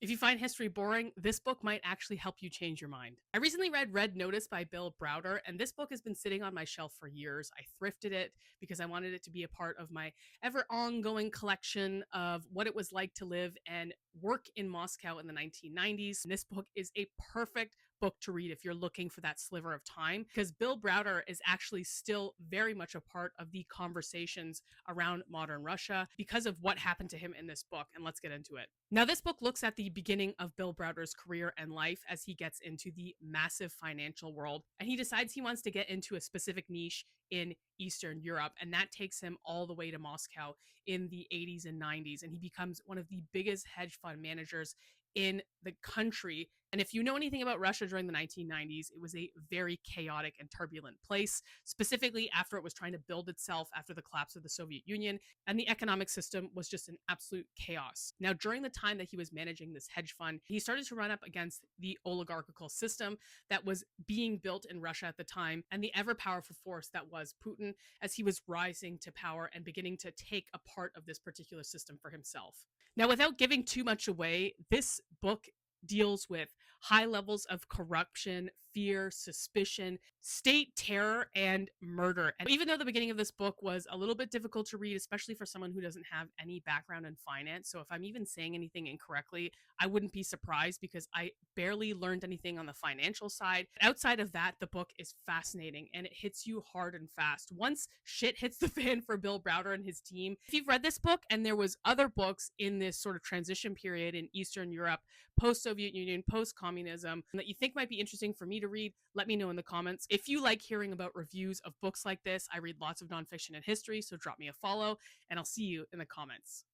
If you find history boring, this book might actually help you change your mind. I recently read Red Notice by Bill Browder, and this book has been sitting on my shelf for years. I thrifted it because I wanted it to be a part of my ever ongoing collection of what it was like to live and work in Moscow in the 1990s. And this book is a perfect book to read if you're looking for that sliver of time, because Bill Browder is actually still very much a part of the conversations around modern Russia because of what happened to him in this book. And let's get into it. Now, this book looks at the beginning of Bill Browder's career and life as he gets into the massive financial world, and he decides he wants to get into a specific niche in Eastern Europe, and that takes him all the way to Moscow in the 80s and 90s, and he becomes one of the biggest hedge fund managers in the country. And if you know anything about Russia during the 1990s, it was a very chaotic and turbulent place, specifically after it was trying to build itself after the collapse of the Soviet Union, and the economic system was just an absolute chaos. Now, during the time that he was managing this hedge fund, he started to run up against the oligarchical system that was being built in Russia at the time, and the ever powerful force that was Putin, as he was rising to power and beginning to take a part of this particular system for himself. Now, without giving too much away, this book deals with high levels of corruption, fear, suspicion, state terror, and murder. And even though the beginning of this book was a little bit difficult to read, especially for someone who doesn't have any background in finance, so if I'm even saying anything incorrectly, I wouldn't be surprised because I barely learned anything on the financial side. Outside of that, the book is fascinating and it hits you hard and fast. Once shit hits the fan for Bill Browder and his team, if you've read this book and there was other books in this sort of transition period in Eastern Europe, post-Soviet Union, post-communism, that you think might be interesting for me to read, let me know in the comments. If you like hearing about reviews of books like this, I read lots of nonfiction and history, so drop me a follow, and I'll see you in the comments.